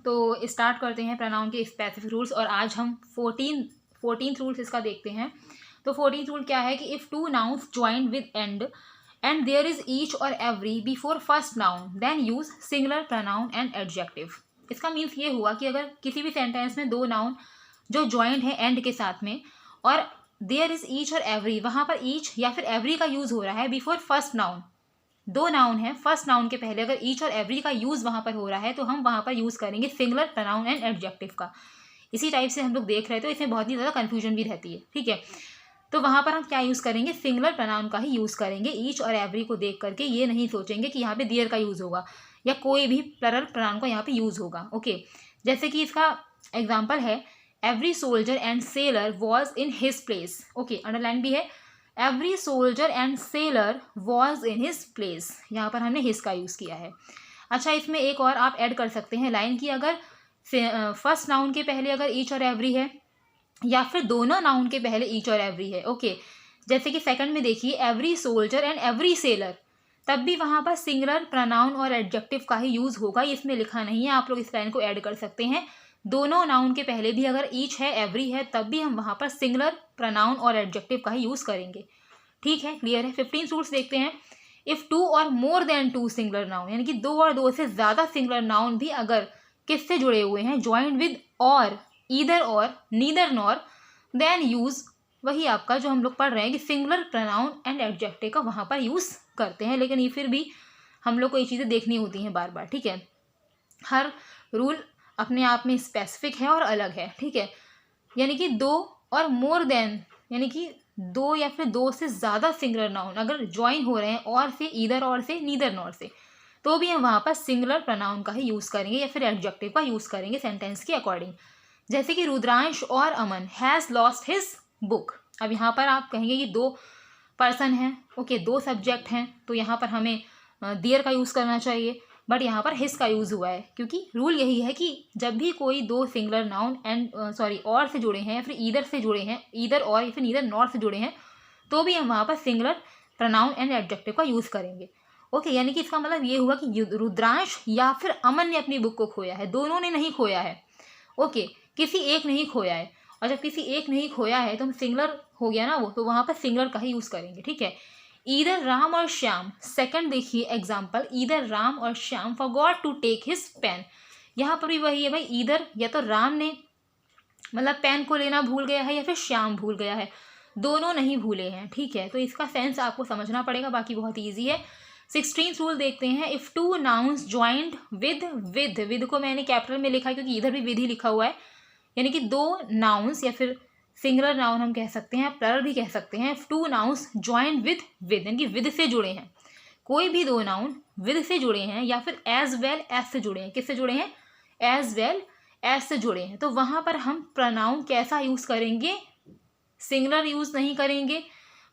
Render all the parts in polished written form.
तो स्टार्ट करते हैं प्रोनाउन के स्पेसिफिक रूल्स, और आज हम 14th रूल्स इसका देखते हैं। तो 14th रूल क्या है कि if two nouns join with and there is each or every before first noun then use singular pronoun and adjective. इसका मीन्स ये हुआ कि अगर किसी भी सेंटेंस में दो नाउन जो ज्वाइंट है एंड के साथ में, और there is each or every, वहाँ पर ईच या फिर एवरी का यूज़ हो रहा है बिफोर फर्स्ट नाउन, दो नाउन है, फर्स्ट नाउन के पहले अगर ईच और एवरी का यूज़ वहाँ पर हो रहा है तो हम वहाँ पर यूज़ करेंगे सिंगुलर प्रोनाउन एंड एडजेक्टिव का। इसी टाइप से हम लोग देख रहे हैं, तो इसमें बहुत ही ज़्यादा कन्फ्यूजन भी रहती है, ठीक है। तो वहाँ पर हम क्या यूज़ करेंगे, सिंगुलर प्रोनाउन का ही यूज़ करेंगे। ईच और एवरी को देख करके ये नहीं सोचेंगे कि यहाँ पे देयर का यूज़ होगा या कोई भी प्लरल प्रोनाउन का यहाँ पे यूज़ होगा, ओके। जैसे कि इसका एग्जाम्पल है, every soldier and seller was in his place, okay, underline भी है। Every soldier and seller was in his place, यहाँ पर हमने हिज का यूज़ किया है। अच्छा, इसमें एक और आप ऐड कर सकते हैं लाइन की, अगर फर्स्ट नाउन के पहले अगर ईच और एवरी है या फिर दोनों नाउन के पहले ईच और एवरी है, ओके। जैसे कि सेकंड में देखिए, every soldier and every seller, तब भी वहाँ पर सिंगुलर प्रोनाउन और एडजेक्टिव का ही यूज़ होगा। इसमें लिखा नहीं है, आप लोग इस लाइन को ऐड कर सकते हैं। दोनों नाउन के पहले भी अगर ईच है एवरी है तब भी हम वहाँ पर सिंगुलर प्रोनाउन और एडजेक्टिव का ही यूज़ करेंगे, ठीक है, क्लियर है। 15 रूल्स देखते हैं। इफ़ टू और more than two singular noun, यानी कि दो और दो से ज़्यादा सिंगुलर नाउन भी अगर किससे जुड़े हुए हैं, ज्वाइंट विद और, ईदर और, नीदर नॉर, देन यूज़, वही आपका जो हम लोग पढ़ रहे हैं कि सिंगुलर प्रोनाउन एंड एडजेक्टिव का वहाँ पर यूज़ करते हैं। लेकिन ये फिर भी हम लोग को ये चीज़ें देखनी होती हैं बार बार, ठीक है। हर रूल अपने आप में स्पेसिफिक है और अलग है, ठीक है। यानी कि दो और मोर देन, यानी कि दो या फिर दो से ज़्यादा सिंगुलर नाउन अगर ज्वाइन हो रहे हैं और से, ईदर और से, नीदर नॉर से, तो भी हम वहाँ पर सिंगुलर प्रोनाउन का ही यूज़ करेंगे या फिर एडजेक्टिव का यूज़ करेंगे सेंटेंस के अकॉर्डिंग। जैसे कि रुद्रांश और अमन हैज़ लॉस्ट हिज बुक। अब यहाँ पर आप कहेंगे कि दो पर्सन हैं, ओके, दो सब्जेक्ट हैं, तो यहाँ पर हमें देयर का यूज़ करना चाहिए, बट यहाँ पर हिज का यूज़ हुआ है, क्योंकि रूल यही है कि जब भी कोई दो सिंगुलर नाउन और से जुड़े हैं या फिर ईदर से जुड़े हैं, ईदर और या फिर नीदर नॉर से जुड़े हैं, तो भी हम वहाँ पर सिंगुलर प्रोनाउन एंड एडजेक्टिव का यूज़ करेंगे, ओके। यानी कि इसका मतलब ये हुआ कि रुद्रांश या फिर अमन ने अपनी बुक को खोया है, दोनों ने नहीं खोया है, ओके, किसी एक नहीं खोया है। और जब किसी एक नहीं खोया है तो हम सिंगुलर हो गया ना वो, तो वहाँ पर सिंगुलर का ही यूज़ करेंगे, ठीक है। ईदर राम और श्याम, सेकंड देखिए एग्जाम्पल, ईदर राम और Shyam forgot to take his pen. यहाँ पर भी वही है भाई, ईदर या तो राम ने मतलब पेन को लेना भूल गया है या फिर श्याम भूल गया है, दोनों नहीं भूले हैं, ठीक है। तो इसका सेंस आपको समझना पड़ेगा, बाकी बहुत ईजी है। 16th रूल देखते हैं। If two nouns joint with को मैंने कैपिटल में लिखा है क्योंकि इधर भी विद ही लिखा हुआ है, यानी कि दो नाउन्स या फिर सिंगुलर नाउन हम कह सकते हैं, प्लरल भी कह सकते हैं। टू नाउन्स ज्वाइंट विद यानी कि विद से जुड़े हैं, कोई भी दो नाउन विद से जुड़े हैं या फिर एज वेल एज से जुड़े हैं, किससे जुड़े हैं, एज वेल एज से जुड़े हैं, तो वहाँ पर हम प्रोनाउन कैसा यूज़ करेंगे, सिंगुलर यूज़ नहीं करेंगे,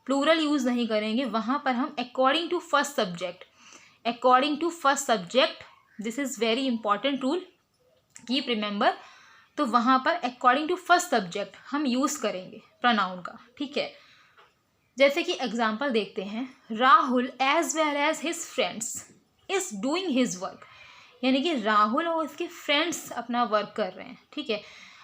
प्लूरल यूज़ नहीं करेंगे, वहाँ पर हम according to first subject, this is very important rule, keep remember. तो वहाँ पर अकॉर्डिंग टू फर्स्ट सब्जेक्ट हम यूज़ करेंगे प्रोनाउन का, ठीक है। जैसे कि एग्जाम्पल देखते हैं, Rahul as well as his friends is doing his work, यानी कि राहुल और उसके फ्रेंड्स अपना वर्क कर रहे हैं, ठीक है।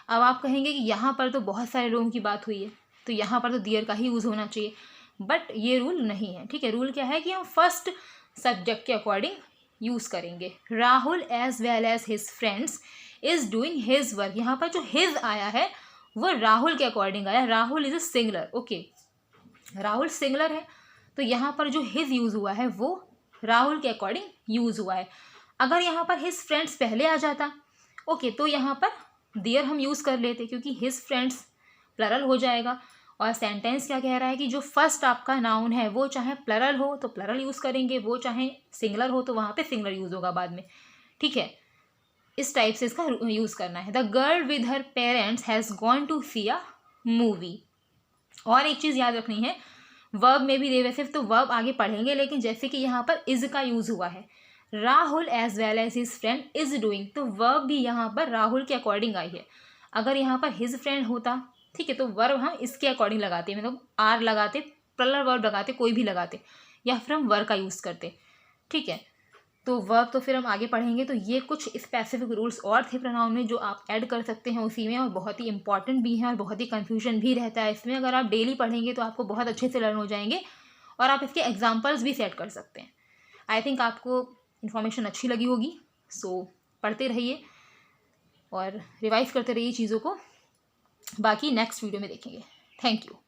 अब आप कहेंगे कि यहाँ पर तो बहुत सारे लोगों की बात हुई है, तो यहाँ पर तो देयर का ही यूज़ होना चाहिए, बट ये रूल नहीं है, ठीक है। रूल क्या है कि हम फर्स्ट सब्जेक्ट के अकॉर्डिंग यूज़ करेंगे। Rahul as well as his friends is doing his work, यहाँ पर जो हिज आया है वो राहुल के अकॉर्डिंग आया, Rahul is a singular, okay, Rahul singular है, तो यहाँ पर जो हिज यूज़ हुआ है वो राहुल के अकॉर्डिंग यूज़ हुआ है। अगर यहाँ पर हिज फ्रेंड्स पहले आ जाता, ओके, तो यहाँ पर देयर हम यूज़ कर लेते क्योंकि हिज फ्रेंड्स प्लरल हो जाएगा। और सेंटेंस क्या कह रहा है कि जो फर्स्ट आपका नाउन है वो चाहे प्लरल हो तो प्लरल यूज़ करेंगे, वो चाहे सिंगुलर हो तो वहाँ पे सिंगुलर यूज़ होगा बाद में, ठीक है। इस टाइप से इसका यूज़ करना है। The girl with her parents has gone to see a movie. और एक चीज़ याद रखनी है, वर्ब में भी वैसे तो वर्ब आगे पढ़ेंगे, लेकिन जैसे कि यहाँ पर इज़ का यूज़ हुआ है, Rahul as well as his friend is doing, तो वर्ब भी यहाँ पर राहुल के अकॉर्डिंग आई है। अगर यहाँ पर हिज फ्रेंड होता, ठीक है, तो वर्ब हम इसके अकॉर्डिंग लगाते, मतलब आर लगाते, प्लरल वर्ब लगाते, कोई भी लगाते, या फिर हम वर का यूज़ करते, ठीक है। तो वर्ब तो फिर हम आगे पढ़ेंगे। तो ये कुछ स्पेसिफिक रूल्स और थे प्रोनाउन में जो आप ऐड कर सकते हैं उसी में, और बहुत ही इंपॉर्टेंट भी हैं और बहुत ही कन्फ्यूजन भी रहता है इसमें। अगर आप डेली पढ़ेंगे तो आपको बहुत अच्छे से लर्न हो जाएंगे और आप इसके एग्जाम्पल्स भी सेट कर सकते हैं। आई थिंक आपको इन्फॉर्मेशन अच्छी लगी होगी। सो पढ़ते रहिए और रिवाइज करते रहिए चीज़ों को। बाकी नेक्स्ट वीडियो में देखेंगे। Thank you.